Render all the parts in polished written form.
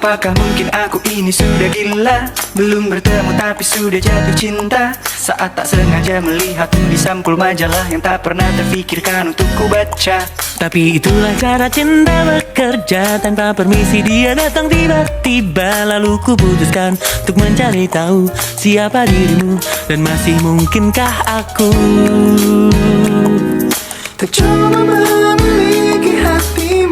Apakah mungkin aku ini sudah gila? Belum bertemu tapi sudah jatuh cinta. Saat tak sengaja melihatmu di sampul majalah yang tak pernah terfikirkan untuk ku baca. Tapi itulah cara cinta bekerja. Tanpa permisi dia datang tiba-tiba. Lalu ku putuskan untuk mencari tahu siapa dirimu dan masih mungkinkah aku tak coba memiliki hatimu.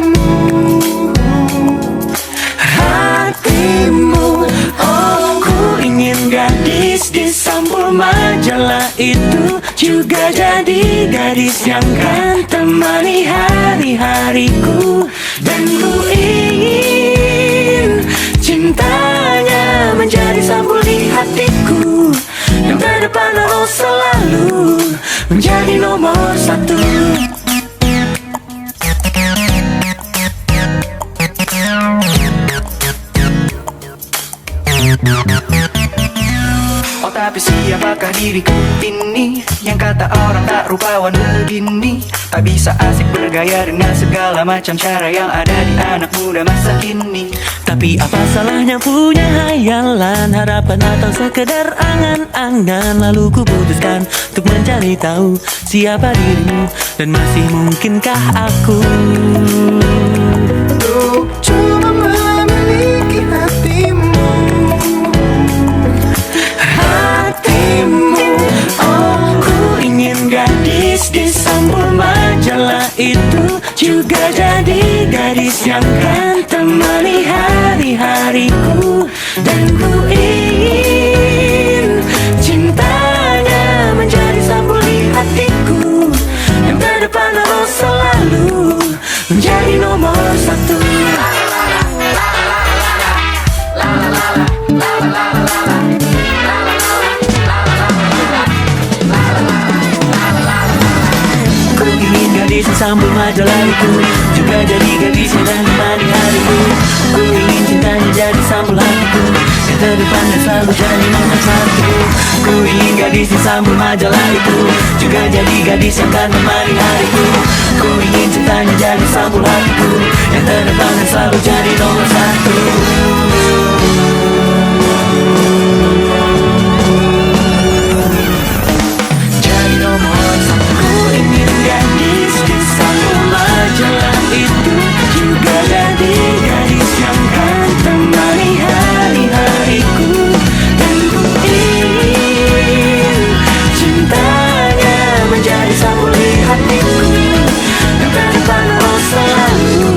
Oh, ku ingin gadis di sampul majalah itu juga jadi gadis yang kan temani hari-hariku. Dan ku ingin cintanya menjadi sampul di hatiku. Yang terdepan harus selalu menjadi nomor satu. Oh tapi siapakah diriku ini, yang kata orang tak rupawan begini. Tak bisa asik bergaya dengan segala macam cara yang ada di anak muda masa kini. Tapi apa salahnya punya hayalan, harapan atau sekedar angan-angan. Lalu ku putuskan untuk mencari tahu siapa dirimu dan masih mungkinkah aku Untuk coba memiliki hatimu. Oh, ku ingin gadis di sampul majalah itu juga jadi gadis yang kan temani hari-hariku. Dan ku ingin cintanya menjadi sampul di hatiku. Yang terdepan harus selalu menjadi nomor satu. Ku ingin gadis di sampul majalah itu juga jadi gadis yang kan temani hariku. Ku ingin cintanya jadi sampul hatiku. Yang terdepan dan selalu jadi nomor satu. Ku ingin gadis di sampul majalah itu juga jadi gadis yang kan temani hariku. Ku ingin cintanya jadi sampul hatiku. Yang terdepan dan selalu jadi nomor satu. Jadi nomor satu. Ku ingin gadis di sampul majalah itu juga jadi gadis yang kan temani hari-hariku. Dan ku ingin cintanya menjadi sampul di hatiku. Yang terdepan harus selalu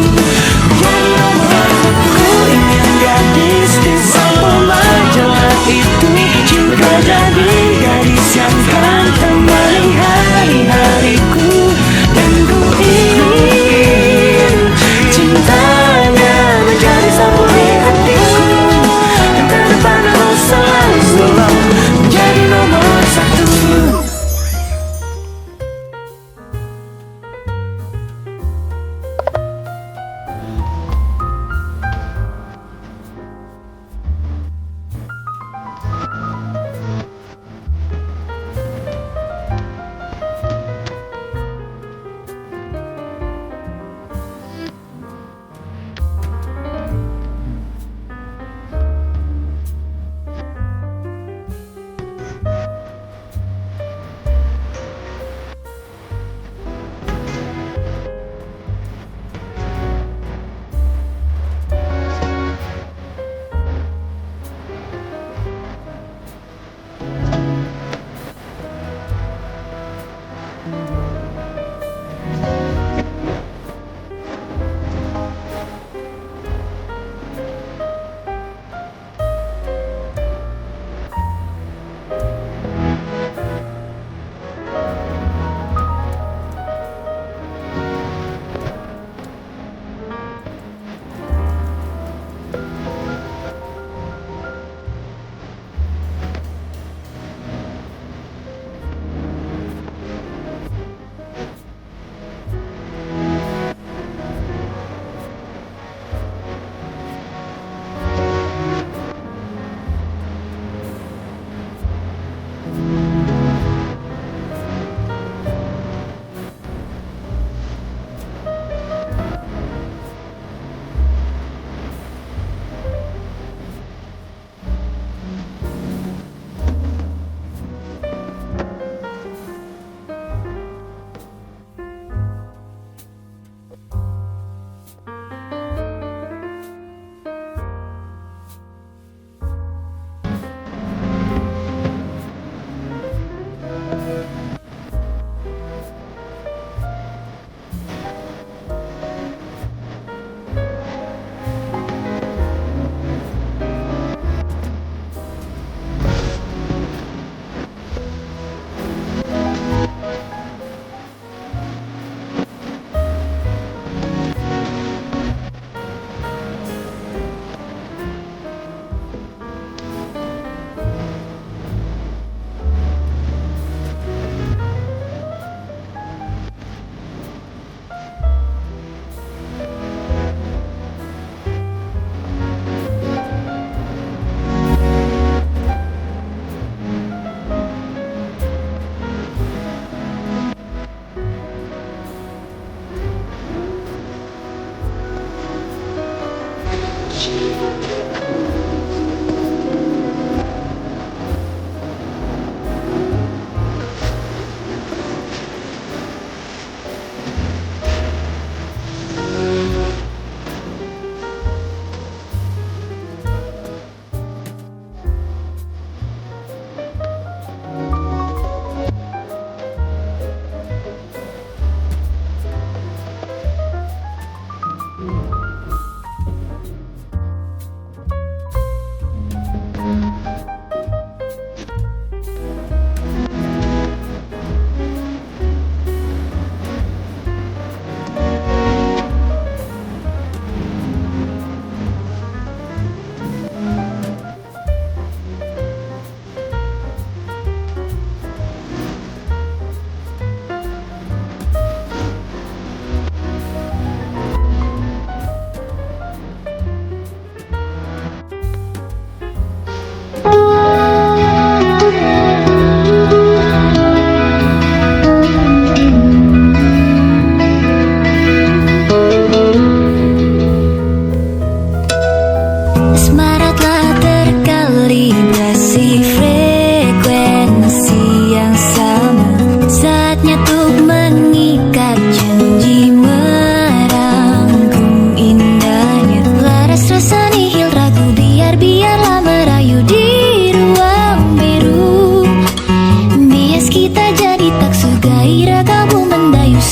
menjadi nomor satu. Ku ingin gadis di sampul majalah itu juga jadi gadis yang kan temani hari-hariku. Dan ku ingin cintanya menjadi sampul di hatiku. Yang terdepan harus selalu menjadi nomor satu.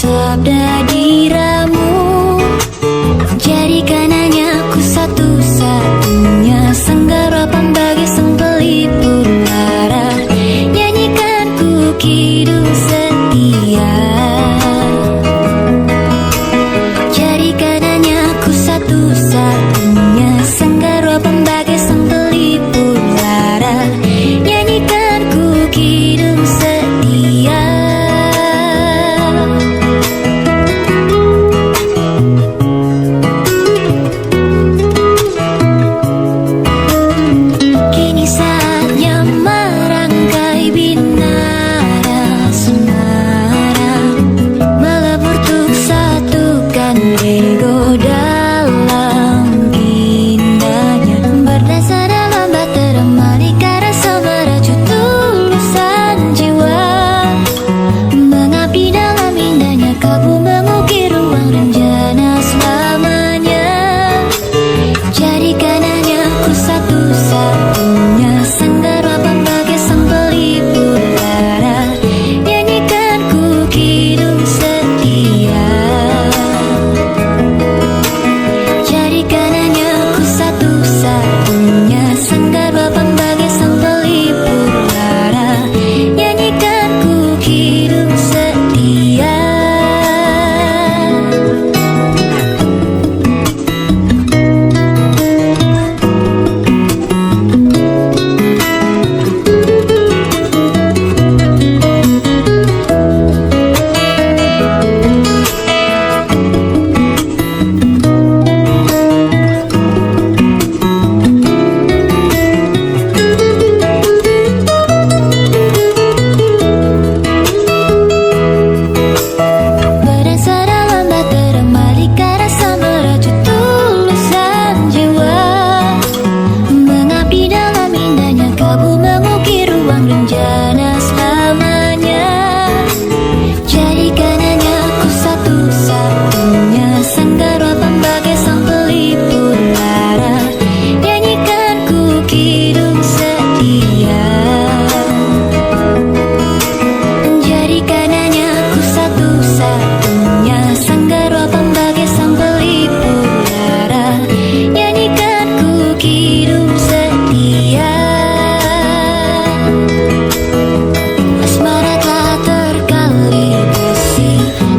sabda diramu. Jadikan hanya ku satu-satunya senggara pembagi sang pelipur lara. Nyanyikan ku kidung setia. Jadikan hanya ku satu-satunya senggara pembagi sang pelipur lara. Nyanyikan ku kidung setia. Kini saatnya merangkai binara asmara, melebur untuk satukan ego dalam indahnya. Berdasar dalam bahtera malika rasa merajut tulusan jiwa. Mengabdi dalam indahnya kalbu mengukir ruang rencana selamanya. Jadikan hanya ku satu-satunya senggara pembagi sang pelipur lara. Nyanyikan ku kidung setia. Jadikan hanya ku satu-satunya senggara pembagi sang pelipur lara. Nyanyikan ku kidung setia. Berdasar dalam bahtera malika rasa merajut tulusan jiwa. Mengabdi dalam indahnya kalbu mengukir ruang rencana selamanya. Jadikan hanya ku satu-satunya senggara pembagi sang pelipur lara. Nyanyikan ku kidung setia. Jadikan hanya ku satu-satunya senggara pembagi sang pelipur lara. Nyanyikan ku kidung setia. Asmara telah terkalibrasi,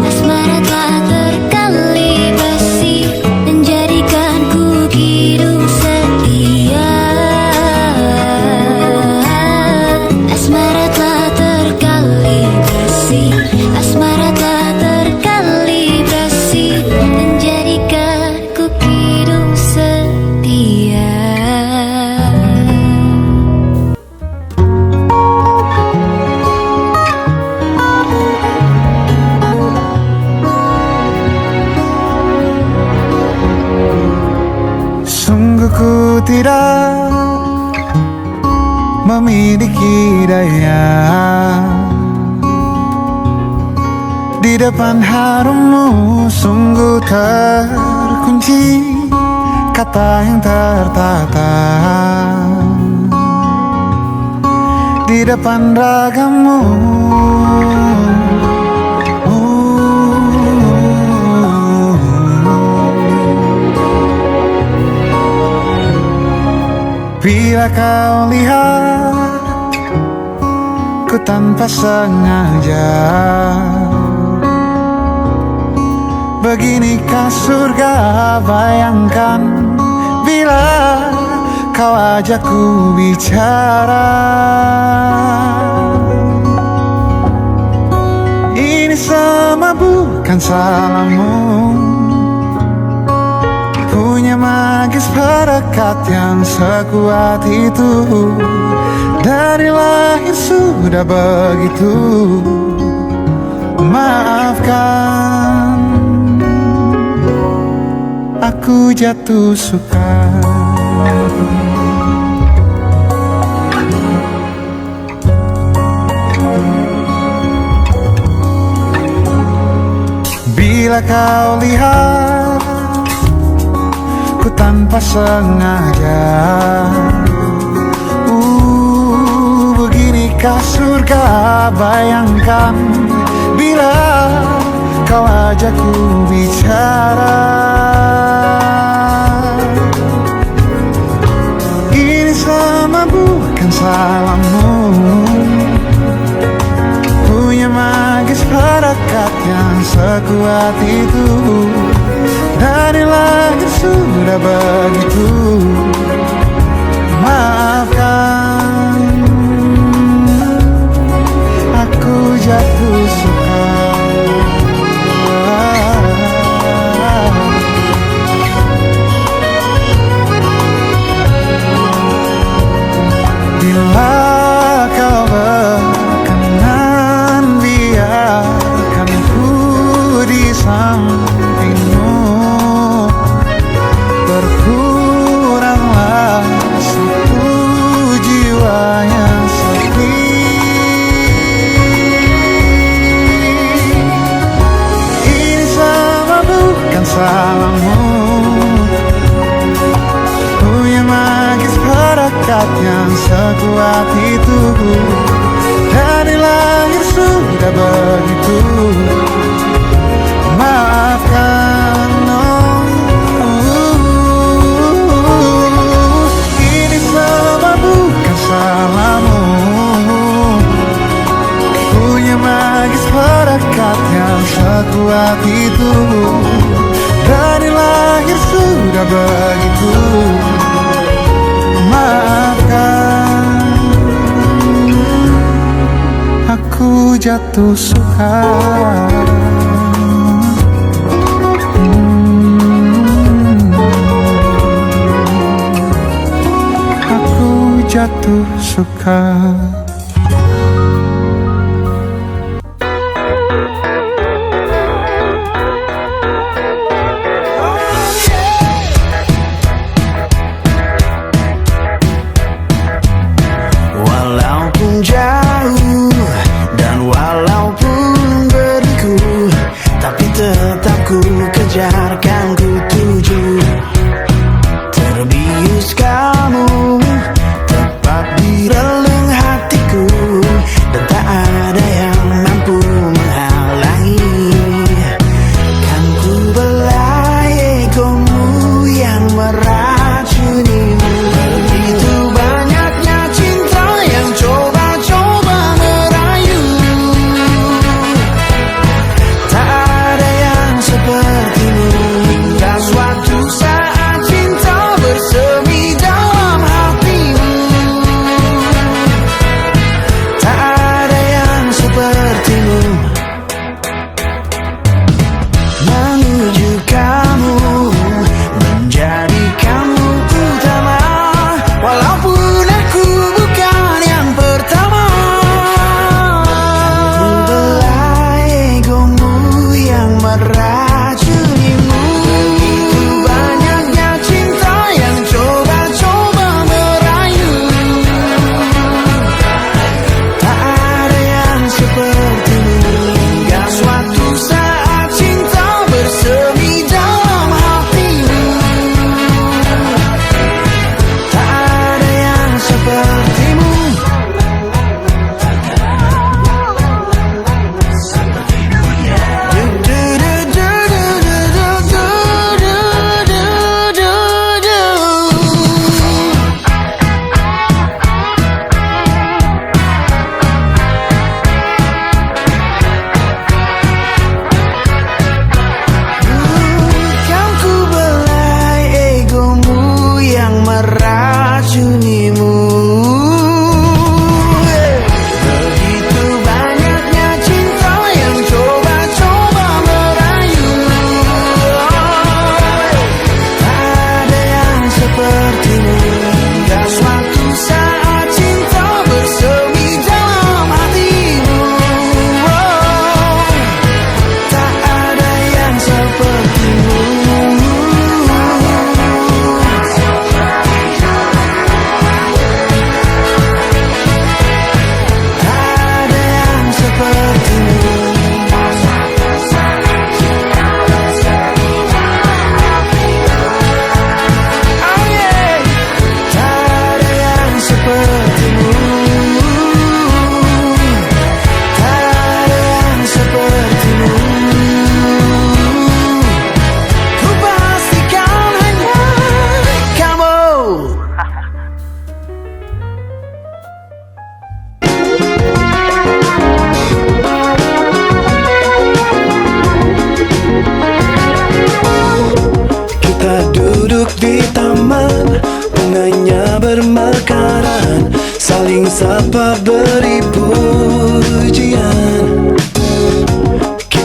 asmara telah terkalibrasi, menjadikan ku kidung setia. Asmara telah terkalibrasi, asmara telah terkalibrasi, menjadikan ku kidung setia. Sungguh ku tidak memiliki daya di depan harummu. Sungguh terkunci kata yang tertata di depan ragamu. Bila kau lihat ku tanpa sengaja, beginikah surga? Bayangkan bila kau ajakku bicara. Ini semua bukan salahmu, punya magis perekat yang sekuat itu. Dari lahir sudah begitu. Maafkan, aku jatuh suka. Bila kau lihat ku tanpa sengaja, beginikah surga? Bayangkan bila kau ajak ku bicara. Ini sama bukan salahmu, punya magis harakat yang sekuat itu. Dari langit sudah begitu. Maafkan, aku jatuh suka. Bila kau berkenan, biarkan ku di sampingmu. Berkuranglah satu jiwa yang sepi. Ini sama bukan salahmu, punya magis harakat yang sekuat itu. Dari lahir sudah begitu. Maafkan, ini semua bukan salahmu, punya magis harakat yang sekuat itu. Dari lahir sudah begitu. Maafkan, aku jatuh suka. Aku jatuh suka. Walaupun jauh dan walaupun berliku, tapi tetap ku kejar, kan ku tuju. Terbius kamu tepat di relung hati.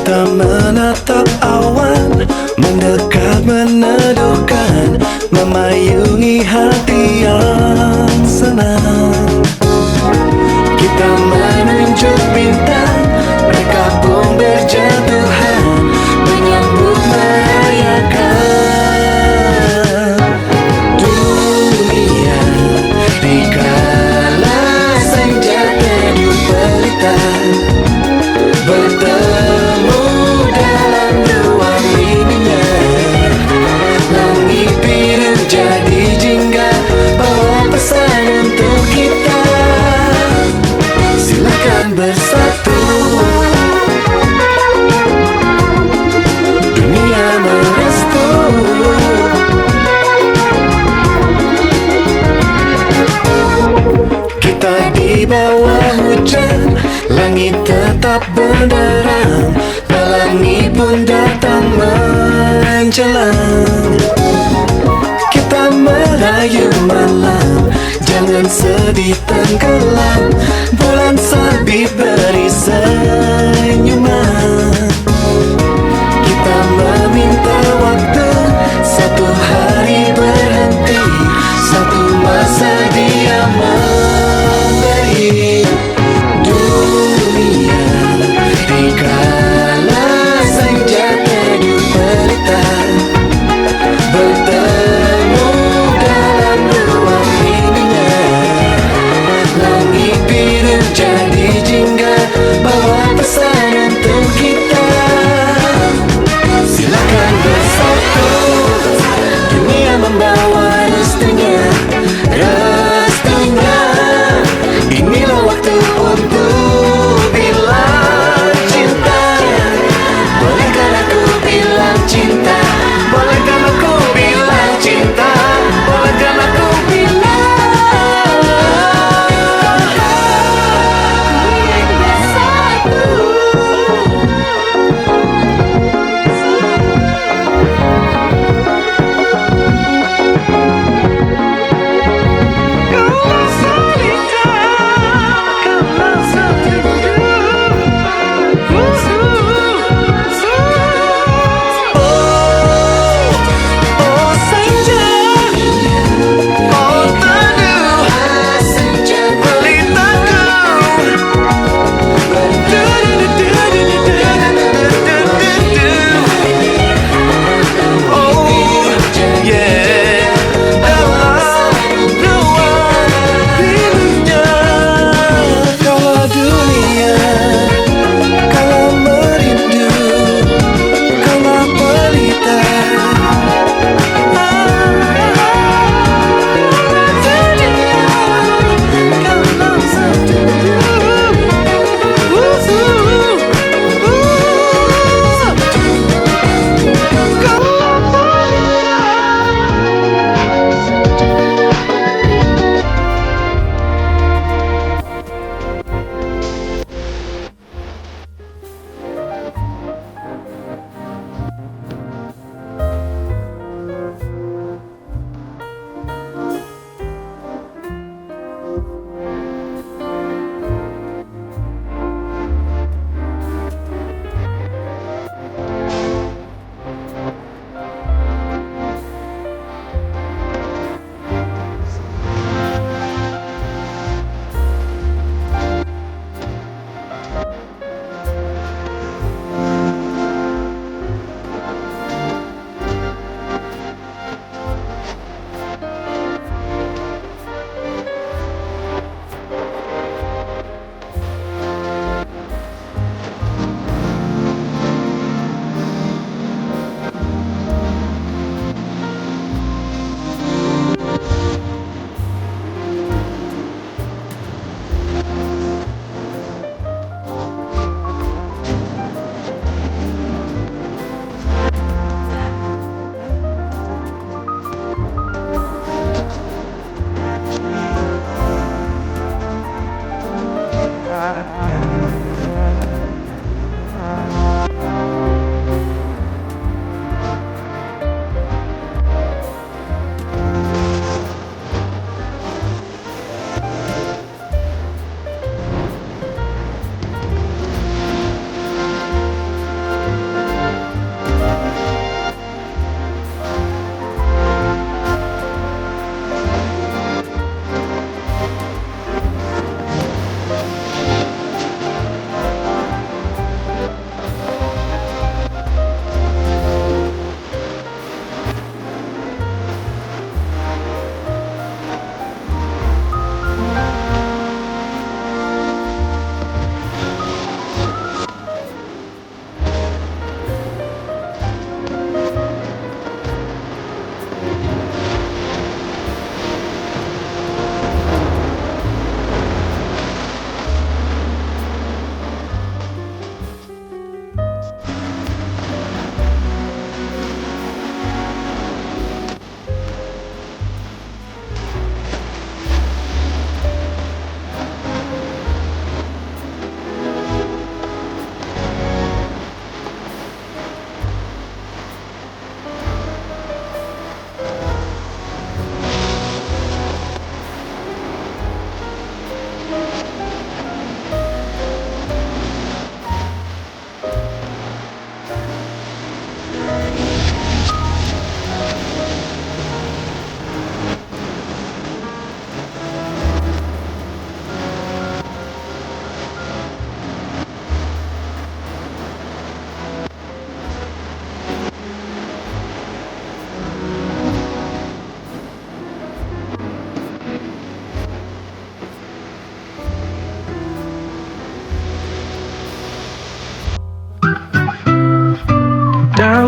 Kita menatap awan, mendekat meneduhkan, memayungi hati yang senang. Kita menunjuk bintang, mereka pun berjatuhan, menyambut merayakan dunia. Dikala senja teduh pelita, bertemu dalam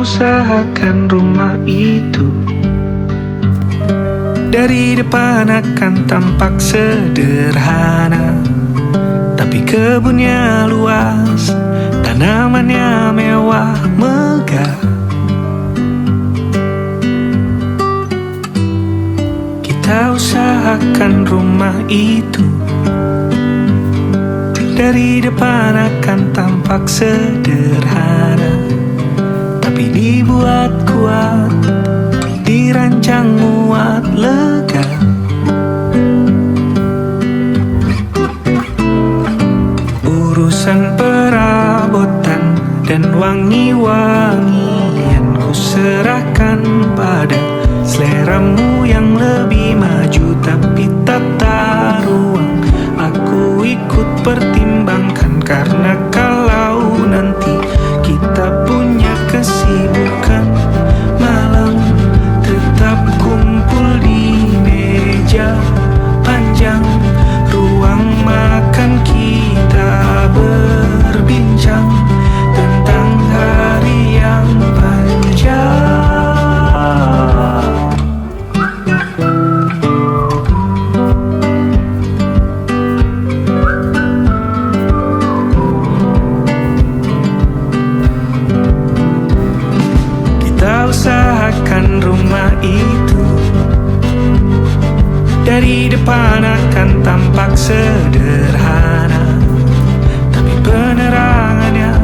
usahakan rumah itu dari depan akan tampak sederhana, tapi kebunnya luas, tanamannya mewah megah. Kita usahakan rumah itu dari depan akan tampak sederhana, tapi dibuat kuat, dirancang muat lega. Urusan perabotan dan wangi-wangian ku serahkan pada seleramu yang lebih maju, tapi tata ruang aku ikut pertimbangkan, karena kalau nanti kita punya kesibukan malam, tetap kumpul di meja panjang ruang makan, kita berbincang tentang hari yang panjang. Usahakan rumah itu dari depan akan tampak sederhana, tapi penerangannya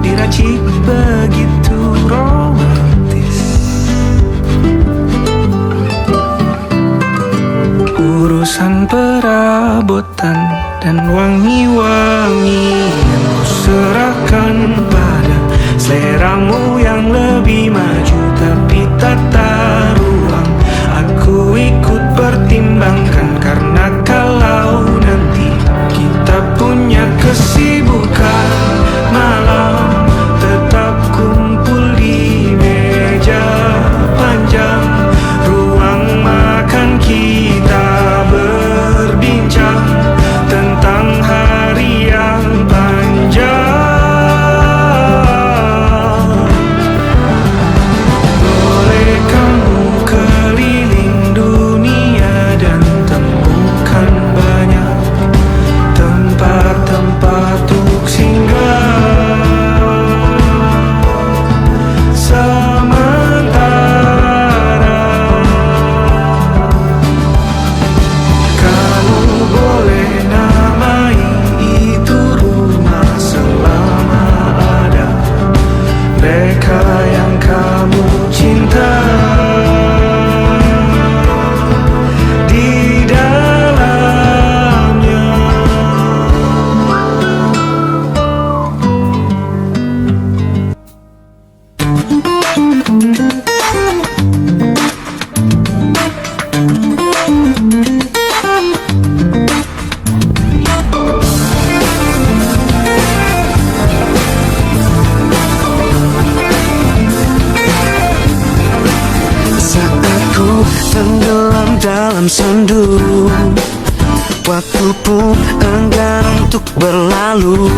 diracik begitu romantis. Urusan perabotan dan wangi-wangi yang kuserahkan pada seleramu yang lebih maju, tapi tata ruang aku ikut pertimbangkan, karena kalau nanti kita punya kesibukan malam, tetap kumpul di meja panjang ruang makan, kita berbincang tentang hari yang panjang. Tenggelam dalam sendu, waktu pun enggan untuk berlalu.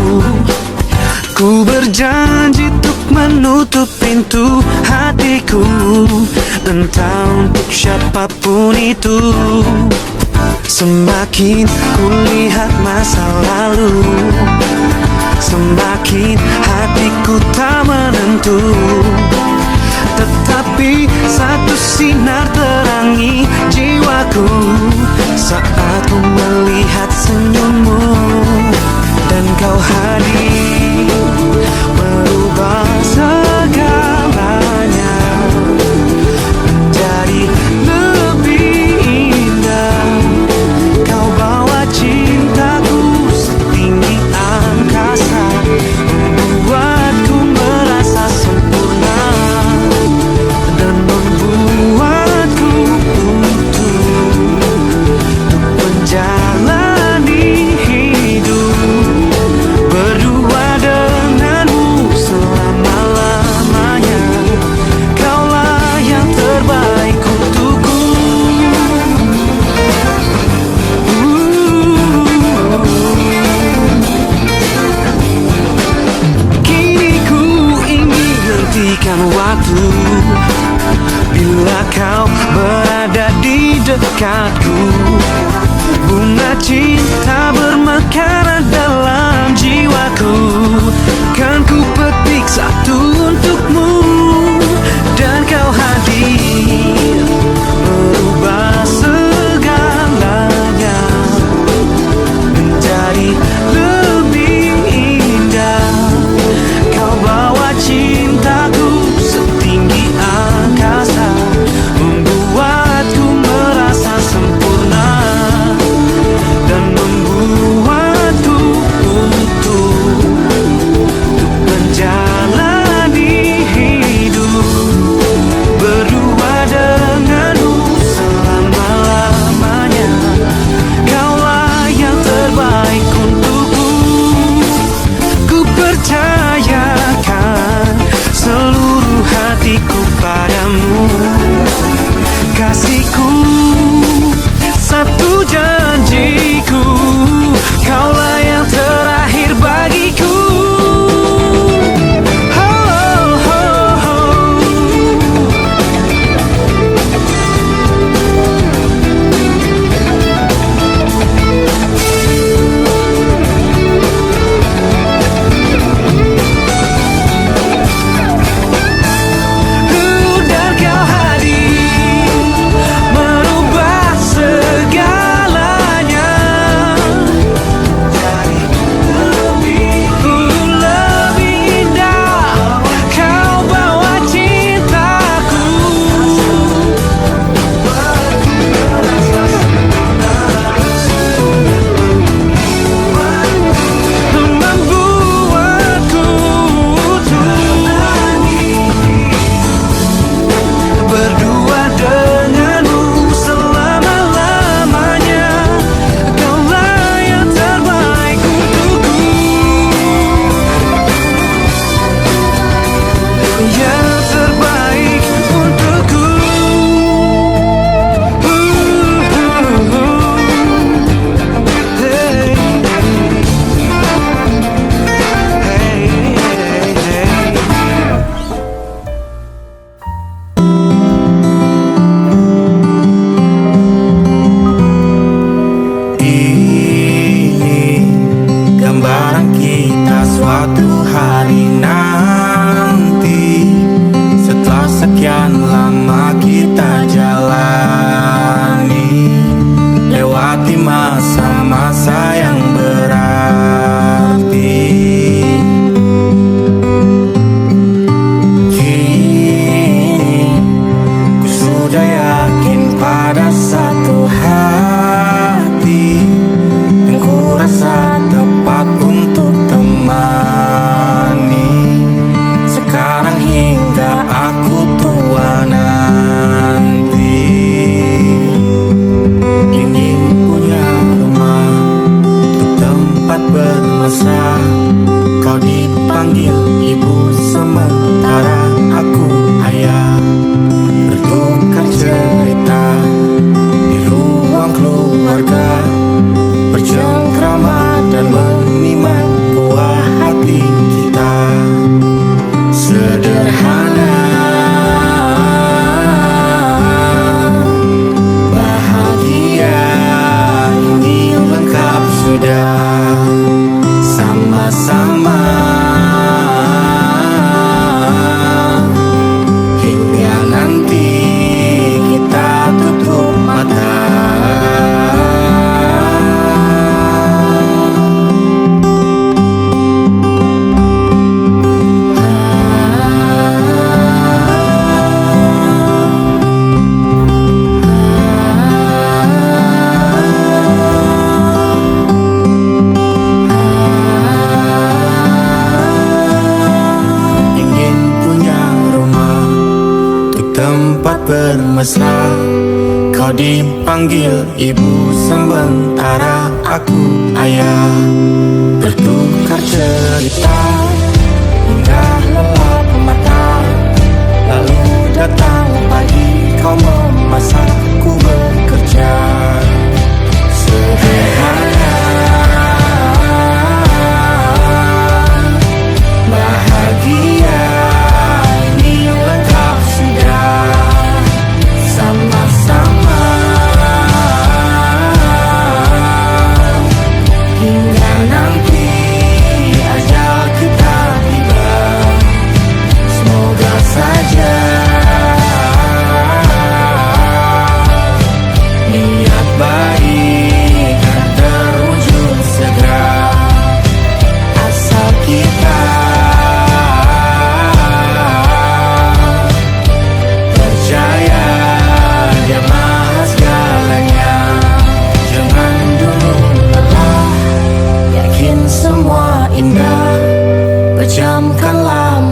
Ku berjanji untuk menutup pintu hatiku, entah untuk siapapun itu. Semakin ku lihat masa lalu, semakin hatiku tak menentu. Tetapi satu sinar terangi jiwaku saat ku melihat senyummu, dan kau hadir merubah segalanya menjadi lebih indah. Kau bawa cintaku setinggi angkasa, membuatku merasa sempurna dan membuatku utuh untuk menjalani waktu bila kau berada di dekatku. Bunga cinta bermekaran dalam jiwaku. Kan ku petik satu untukmu, dan kau hadir merubah segalanya menjadi lebih indah. Kau bawa cintaku setinggi angkasa, membuatku merasa sempurna dan membuatku untuk menjalani hidup berdua denganmu selama-lamanya. Kaulah yang terbaik untukku. Ku percayakan seluruh hatiku padamu, kasihku. Satu janjiku, kaulah yang terakhir bagiku. Dan kau hadir merubah segalanya jadi lebih indah. Kau bawa cintaku membuatku berdua denganmu selama-lamanya. Kaulah yang terbaik untukku, yang terbaik untukku. Hey, ini gambaran kita suatu hari nanti, setelah sekian lama kita jalani, lewati masa-masa yang berarti. Kini ku sudah yakin pada satu hati yang ku rasa tepat untuk temani sekarang hingga aku tua nanti. Ingin punya rumah untuk tempat bermesra, kau dipanggil ibu sementara aku ayah, bertukar cerita di ruang keluarga, bercengkrama dan menimang buah hati kita. Sederhana, bahagia, ini lengkap sudah. Sama-sama hingga nanti kita tutup mata. Ingin punya rumah untuk tempat bermesra, kau dipanggil ibu sementara aku ayah, bertukar cerita hingga lelap mata. Lalu datang pagi, kau memasakku bekerja. Sederhana, bahagia, ini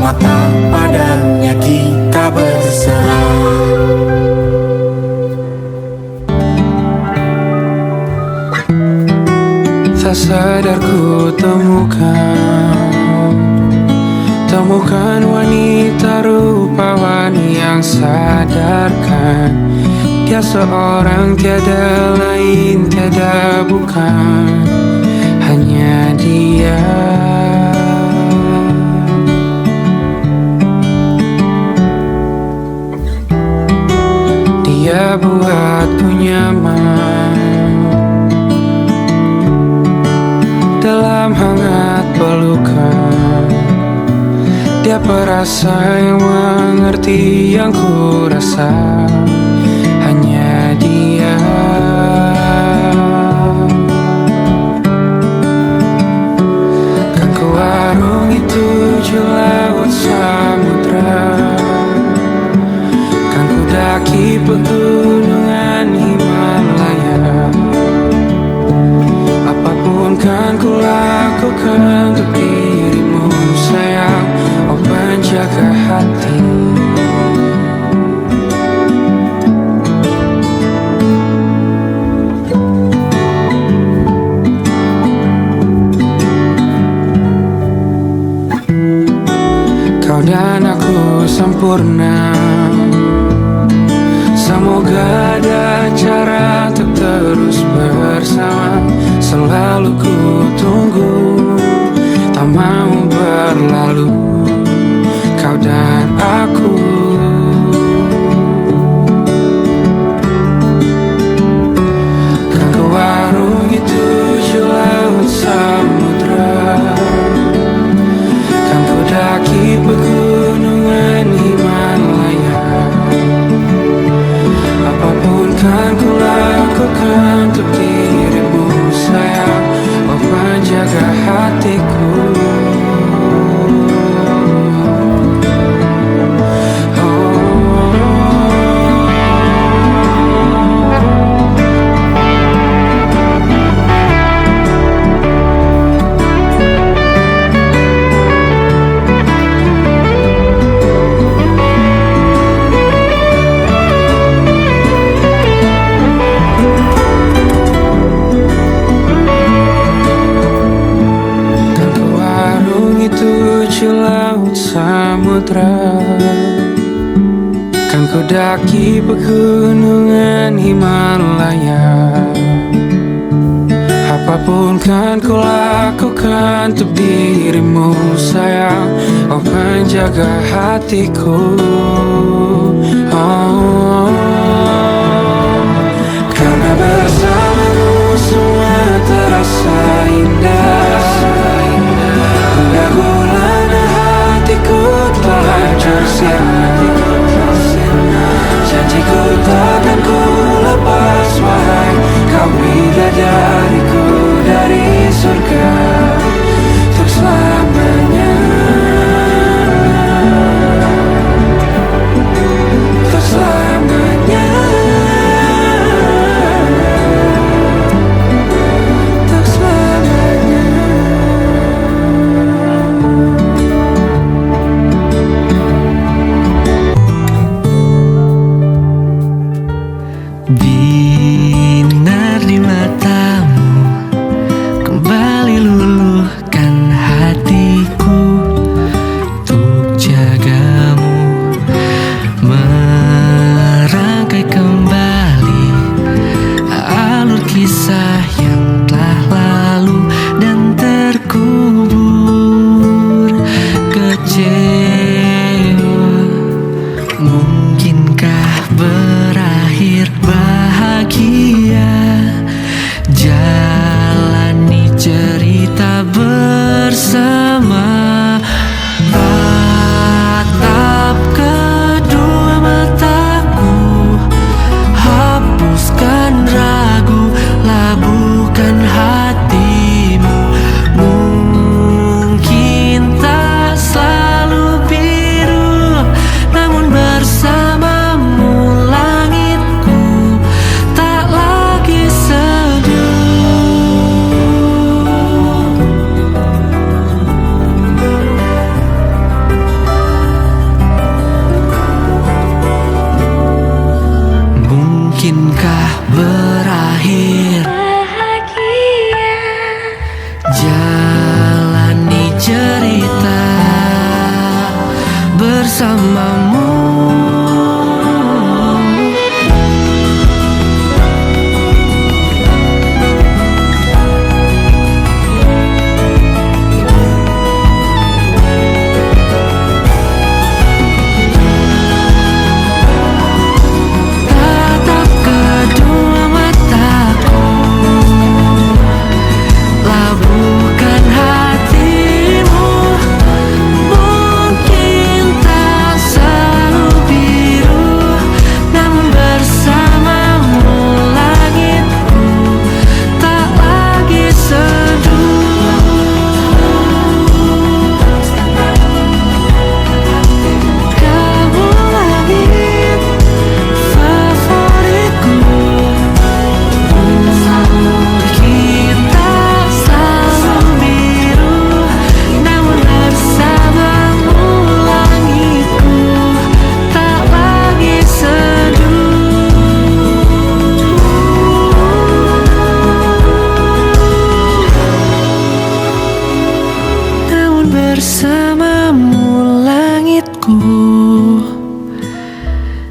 mata padanya kita berserah. Tak sadar ku temukan wanita rupawan yang sadarkan dia seorang tiada lain, tiada bukan, hanya dia. Dia buatku nyaman dalam hangat pelukan. Dia perasa yang mengerti yang ku rasa, hanya dia. Kan ku arungi tujuh laut samudra, kan ku daki pegunungan Himalaya. Apapun kan ku lakukan untuk dirimu sayang, oh penjaga hati. Kau dan aku sempurna, semoga ada cara untuk terus bersama. Selalu ku tunggu, tak mau berlalu, kau dan aku. Kan ku arungi tujuh laut samudra, kan ku daki pegunungan Himalaya. Apapun kan ku lakukan untuk dirimu sayang, oh penjaga hatiku. Tujuh laut samudra, kan ku daki pegunungan Himalaya. Apapun kan ku lakukan untuk dirimu sayang, oh penjaga hatiku. Oh, karena bersamamu semua terasa indah. Gulana hatiku telah hancur sirna, janjiku takkan ku lepas wahai kau bidadariku dari surga untuk selamanya, untuk selamanya, untuk selamanya. bersamamu. Tatap kedua mataku, labuhkan hatimu. Mungkin tak selalu biru, namun bersamamu langitku tak lagi seduh. Kamu langit favoritku, kita selalu biru, namun bersamamu langitku tak lagi seduh. Namun bersamamu langitku,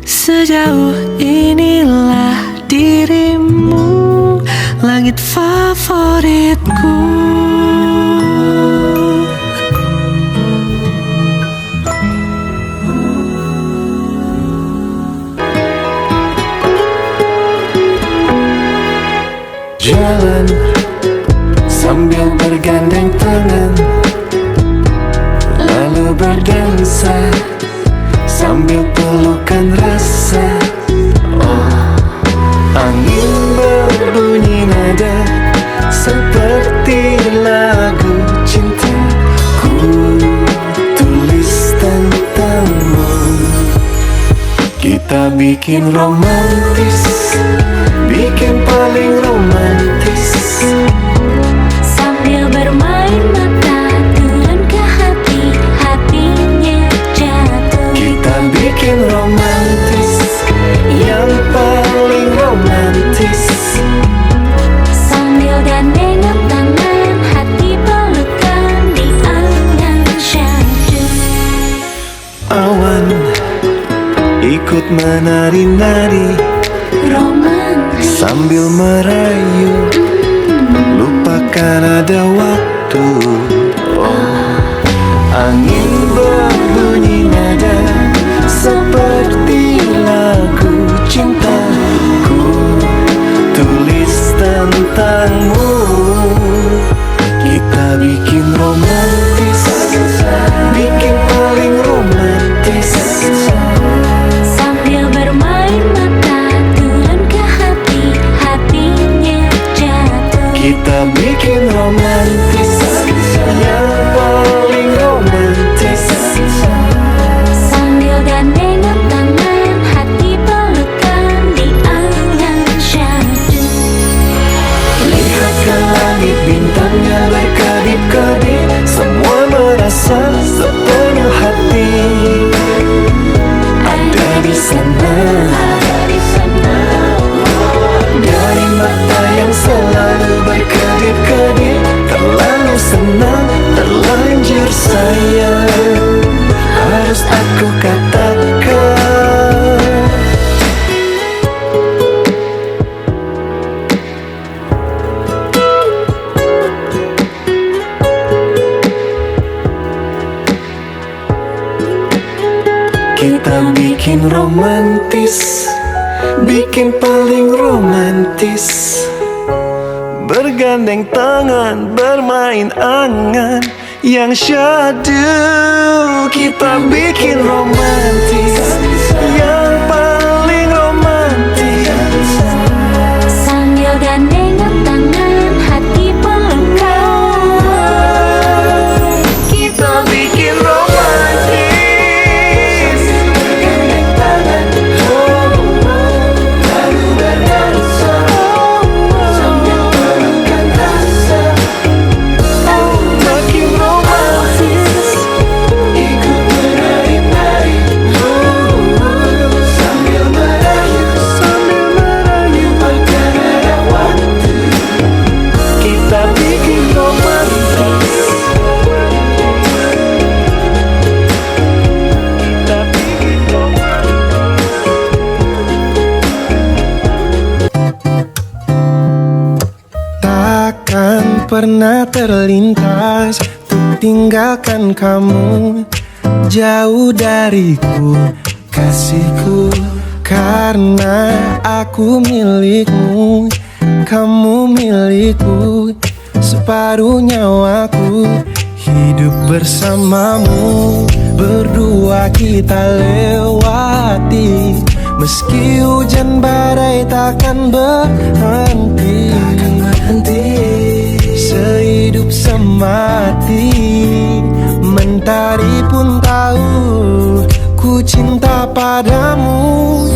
sejauh inilah dirimu, langit favoritku. Jalan sambil bergandeng tangan, lalu berdansa sambil pelukan rasa. Oh, angin berbunyi nada seperti lagu cinta. Ku tulis tentangmu, kita bikin romantis, bikin paling romantis. Sambil bermain mata turun ke hati, hatinya jatuh. Kita bikin romantis, yang paling romantis. Sambil gandengan tangan, hati pelukan di angan syahdu. Awan ikut menari-nari Romantis, sambil merayu, lupakan ada waktu. Oh, angin berbunyi nada seperti lagu cinta. Ku tulis tentangmu, kita bikin romantis, bikin paling romantis. sambil bermain mata turun ke hati, hatinya jatuh. Kita bikin romantis, yang paling romantis. Sambil gandengan tangan, hati pelukan di angan syahdu. Lihat ke langit, bintangnya berkedip-kedip, semua merasa sepenuh hati. Ada di sana, dari mata yang selalu berkedip-kedip, terlalu senang, terlanjur sayang, harus aku katakan. Kita bikin romantis, bikin paling romantis. Bergandeng tangan, bermain angan yang syahdu. Kita bikin romantis, yang paling romantis. Sambil gandengan tangan, hati pelukan. Kita bikin romantis, bergandeng tangan, lalu berdansa sambil pelukan rasa. Makin romantis, ikut menari-nari. pernah terlintas untuk tinggalkan kamu jauh dariku, kasihku. Karena aku milikmu, kamu milikku, separuh nyawaku. Hidup bersamamu, berdua kita lewati. Meski hujan badai takkan berhenti, sehidup semati. Mentari pun tahu ku cinta padamu.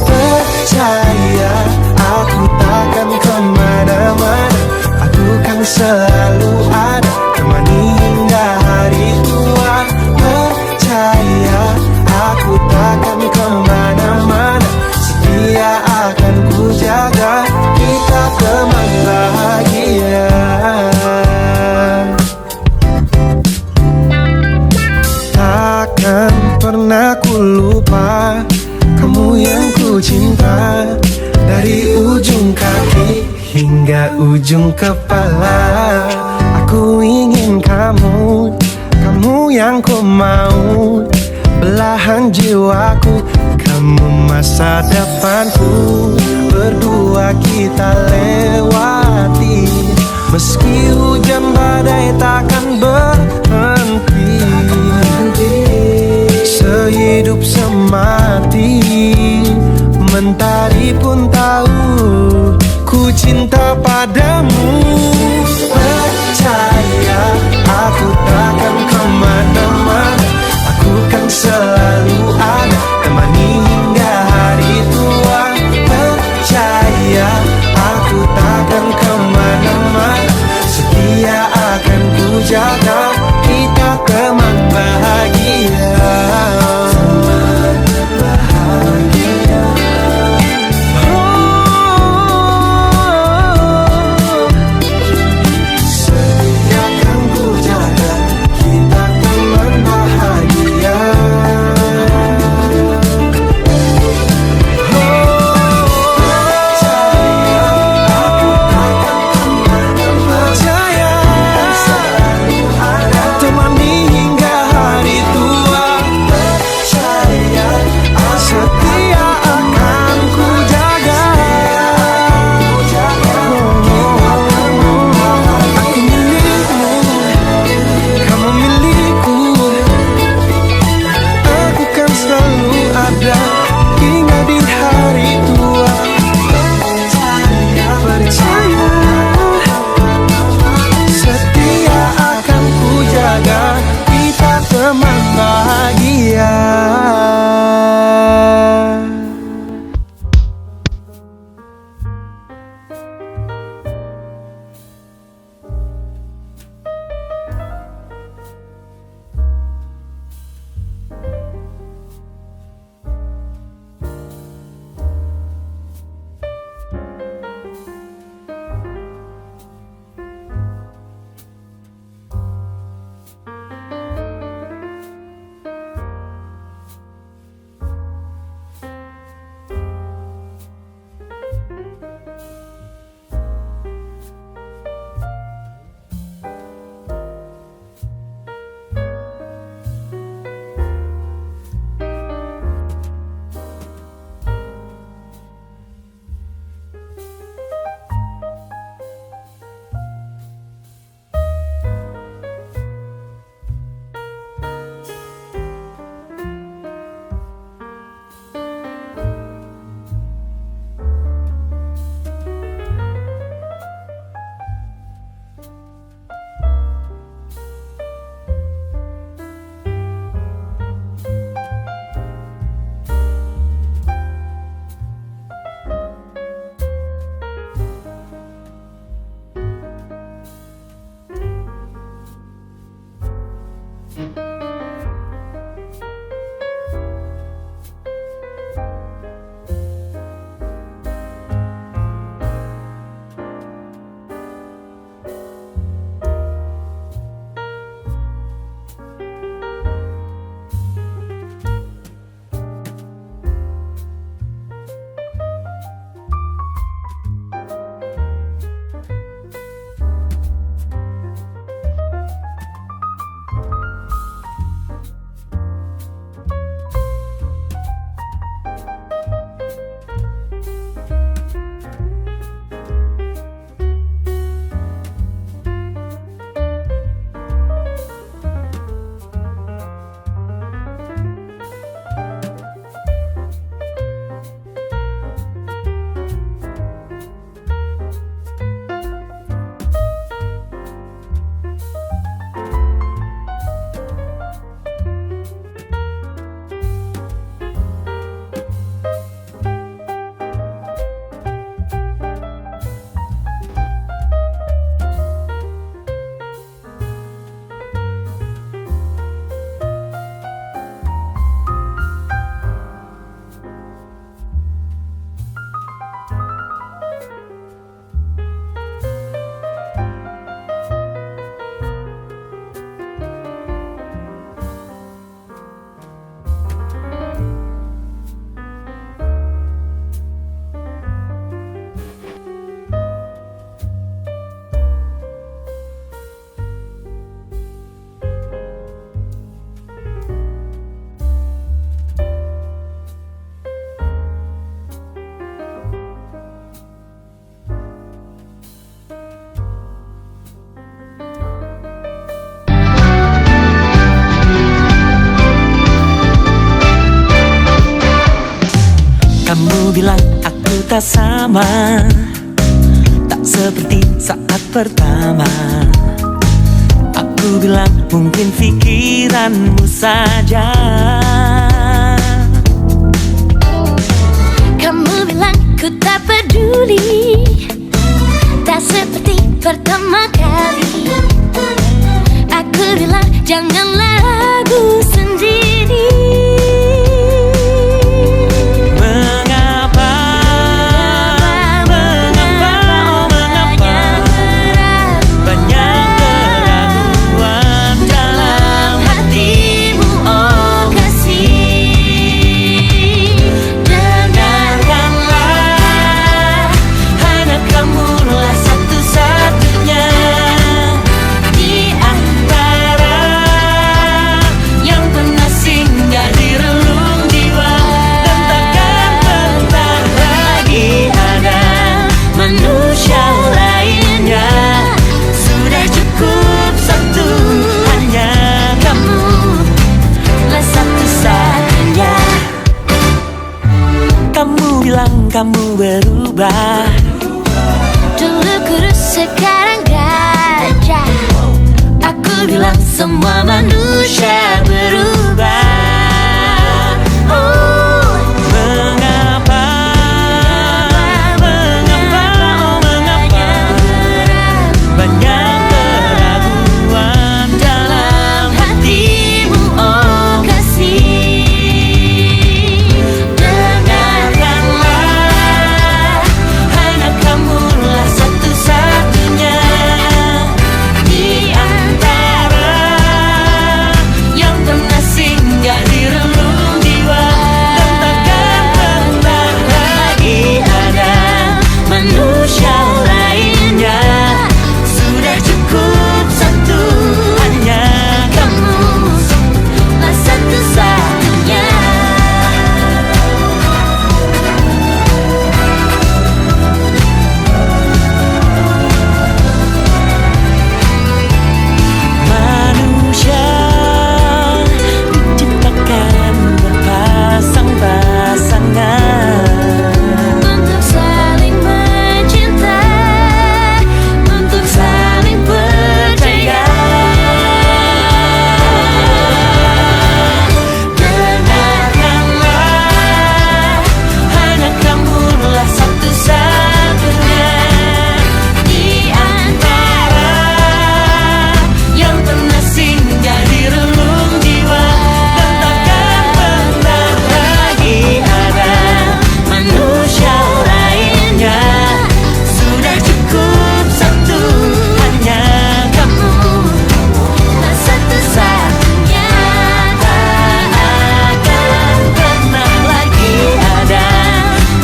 Percaya aku takkan kemana-mana, aku kan selalu ada, temani hingga hari tua. Percaya aku takkan kemana-mana, setia akan ku jaga, kita teman bahagia. Takkan pernah ku lupa kamu yang ku cinta, dari ujung kaki hingga ujung kepala. Aku ingin kamu, kamu yang ku mau, belahan jiwaku, kamu masa depanku. Berdua kita lewati, meski hujan badai takkan berhenti, sehidup semati. Mentari pun tahu ku cinta padamu. Percaya aku takkan kemana-mana, aku kan selalu ada, temani hingga hari tua. Percaya aku takkan kemana-mana, setia akan ku jaga, kita teman bahagia. Setia akan ku jaga, kita teman bahagia. Kamu bilang aku tak sama, tak seperti saat pertama. Aku bilang mungkin pikiranmu saja. Kamu bilang ku tak peduli, tak seperti pertama kali. Aku bilang janganlah ragu sendiri. Mengapa, mengapa, oh mengapa banyak keraguan dalam hatimu, oh kasih. Dengarkanlah, hanya kamulah satu-satunya di antara yang pernah singgah di relung jiwa. Dan takkan pernah lagi ada manusia lainnya. Sudah cukup satu, hanya kamu lah satu-satunya. Kamu bilang kamu berubah, Dulu kurus sekarang gajah. aku bilang semua manusia berubah. Oh, mengapa, mengapa, oh mengapa banyak keraguan dalam hatimu, oh kasih. Dengarkanlah, hanya kamulah satu-satunya di antara yang pernah singgah di relung jiwa. Dan takkan pernah lagi ada manusia lainnya. Sudah cukup satu, hanya kamu lah satu-satunya. Manusia diciptakan berpasang-pasangan Untuk saling mencinta, untuk saling percaya. Dengarkanlah, hanya kamulah satu-satunya di antara yang pernah singgah di relung jiwa. Dan takkan pernah lagi ada manusia lainnya. Sudah cukup satu, hanya kamu Nah satu-satunya. tak akan pernah lagi ada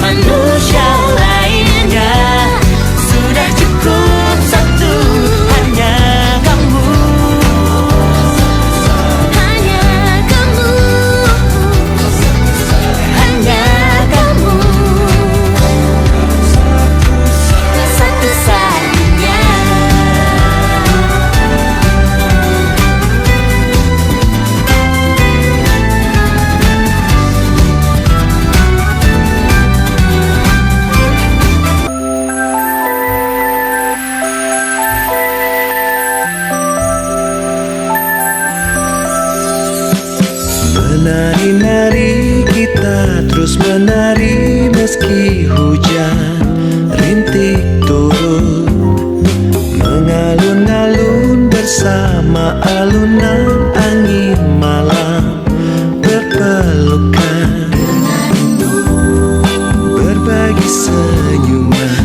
manusia lainnya. Sudah cukup satu, hanya kamu. Hanya kamu, hanya kamu Nah satu-satunya. Menari-nari kita terus menari meski hujan rintik turun, mengalun-alun bersama alunan angin malam berpelukan, berbagi senyuman.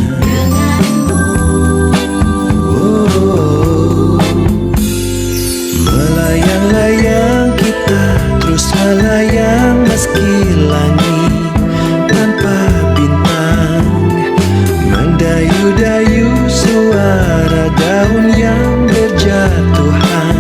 Oh, melayang-layang kita terus melayang meski langit tanpa bintang, mendayu-dayu suara daun yang berjatuhan,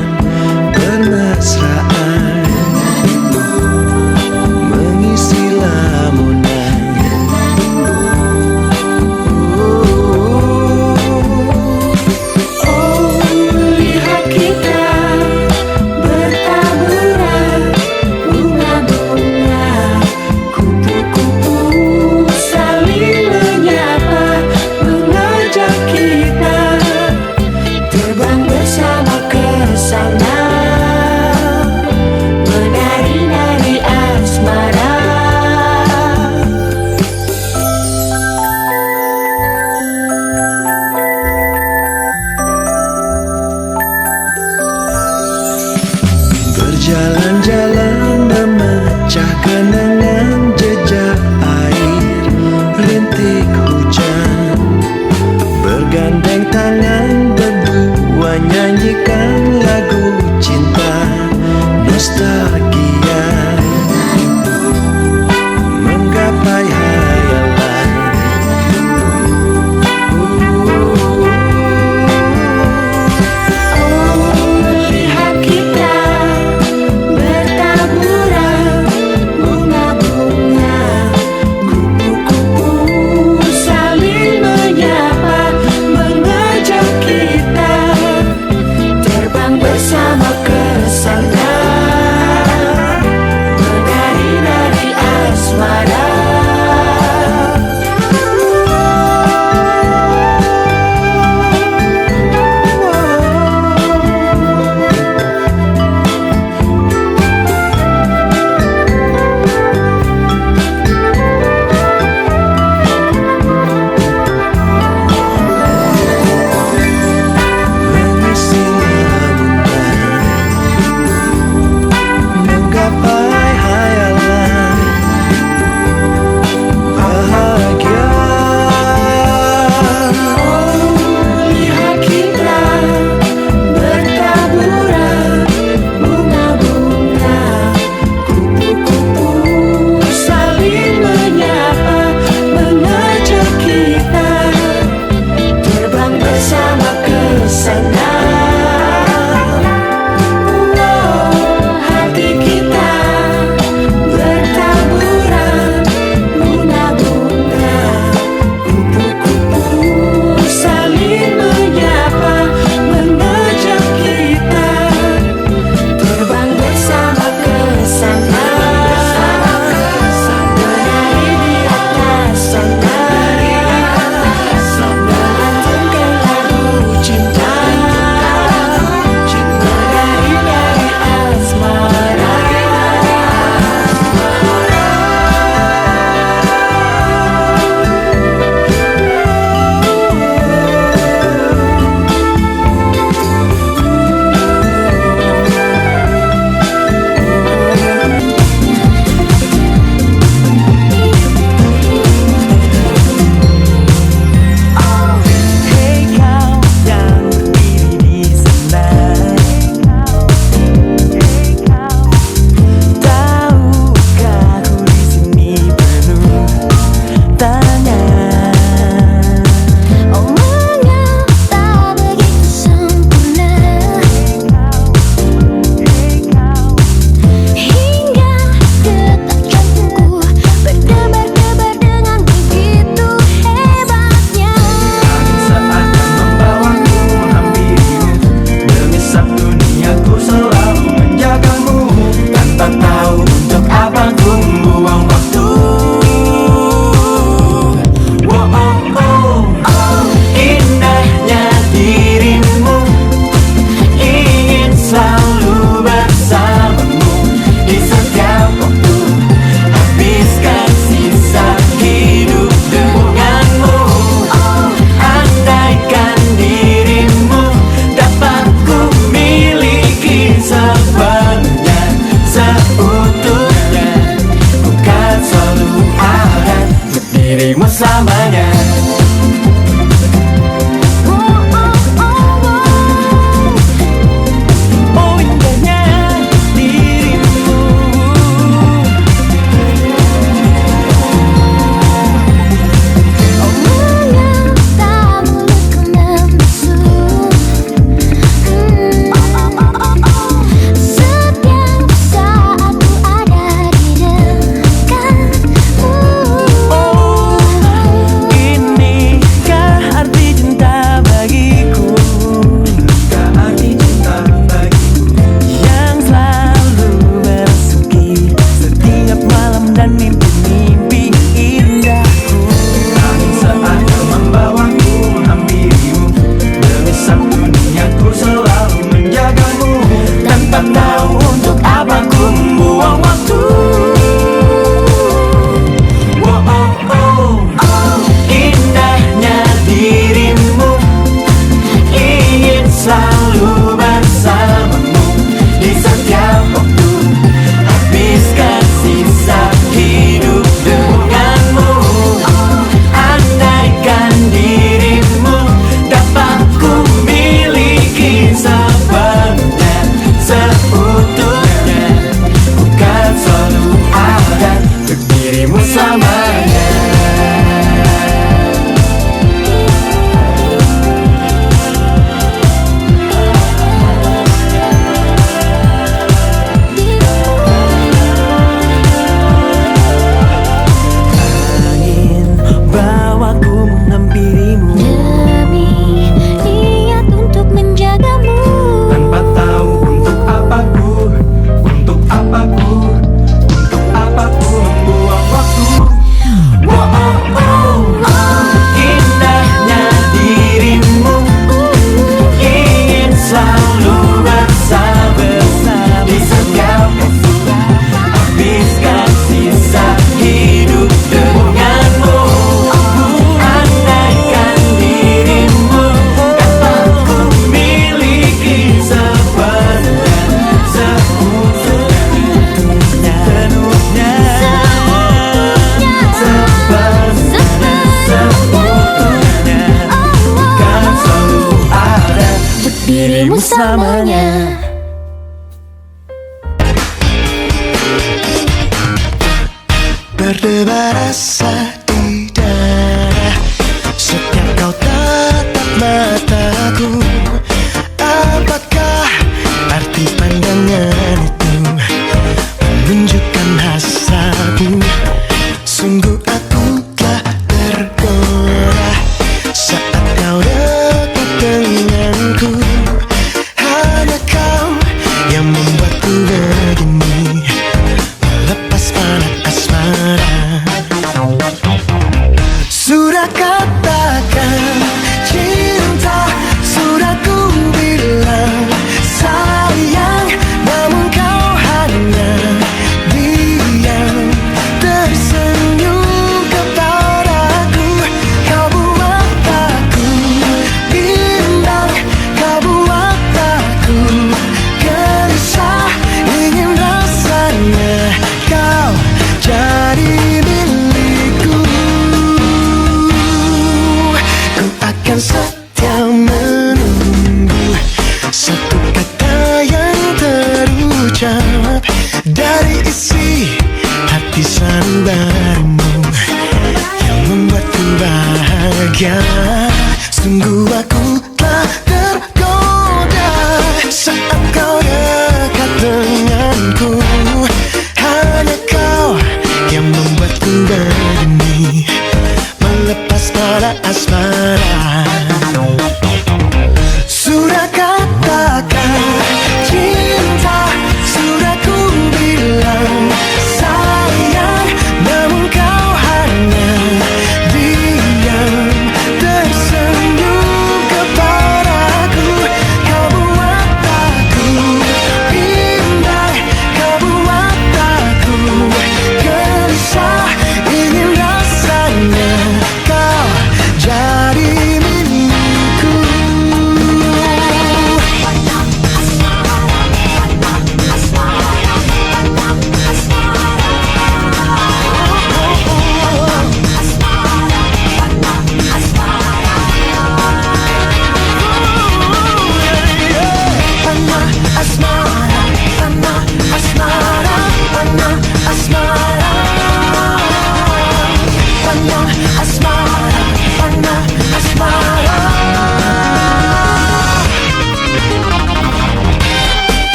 kenangan jejak air, rintik hujan, bergandeng tangan berdua nyanyikan lagu cinta, nostalgia, menggapai hayalan. Lihat kita bertaburan bunga-bunga, kupu-kupu saling menyapa, mengajak kita terbang bersama ke sana, menari-nari asmara. Mengisi lamunan, menggapai hayalan, bahagia. Lihat kita bertaburan bunga-bunga, kupu-kupu saling menyapa, mengajak kita terbang bersama ke sana. Hati kita bertaburan bunga-bunga, kupu-kupu saling menyapa, mengajak kita terbang bersama ke sana, menari di atas sana, melantunkan lagu cinta, menari-nari asmara. Hei kau yang berdiri di sana, tahukah ku di sini penuh tanya. Oh mengapa begitu sempurna, hingga detak jantungku berdebar-debar dengan begitu hebatnya. Saat kau membawaku hampirimu, demi satu duniaku selalu menjagamu, tanpa tahu untuk apa ku membuang waktu. Oh, oh, oh, indahnya dirimu, ingin selalu bersamamu di setiap waktu, habiskan sisa hidup denganmu. Andaikan dirimu dapat ku miliki sepenuhnya, seutuhnya, ku kan selalu ada untuk dirimu selamanya. Oh indahnya dirimu, Mengapa mulutku membisu, setiap saat ku ada di dekatmu. berdebar rasa di dada. Setiap kau tatap mataku, apakah arti pandangan itu menunjukkan hasratmu? Sungguh aku telah tergoda saat kau dekat denganku. Hanya kau yang membuatku begini, melepas panah asmara. Sudah katakan cinta, sudah ku bilang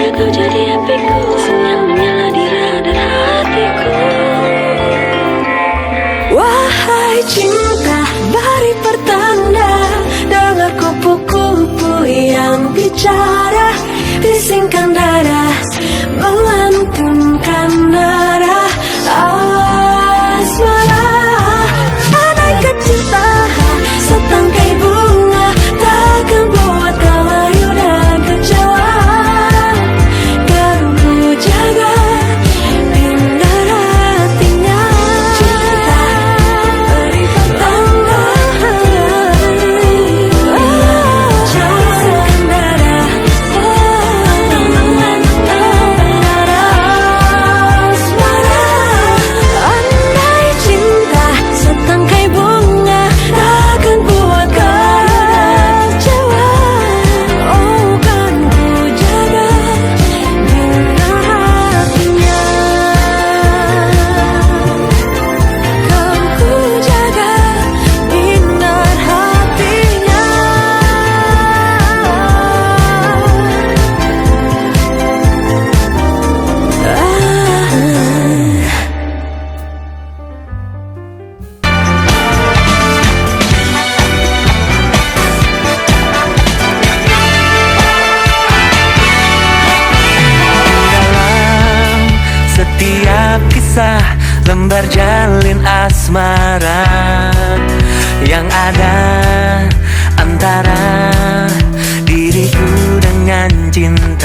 Kau jadi apiku yang menyala di radar hatiku. Wahai cinta, beri pertanda, dengar kupu-kupu yang bicara, bisingkan dada, melantunkan nada asmara. Andaikan cinta setangkai bunga takkan buat kau layu dan kecewa, kan ku jaga indah hatinya. Cinta beri pertanda, bisingkan dada, andai cinta setangkai bunga takkan buat kau kecewa, oh kan ku jaga binar hatinya, kan ku jaga binar hatinya. Dalam setiap kisah lembar jalin asmara yang ada antara diriku dengan cinta.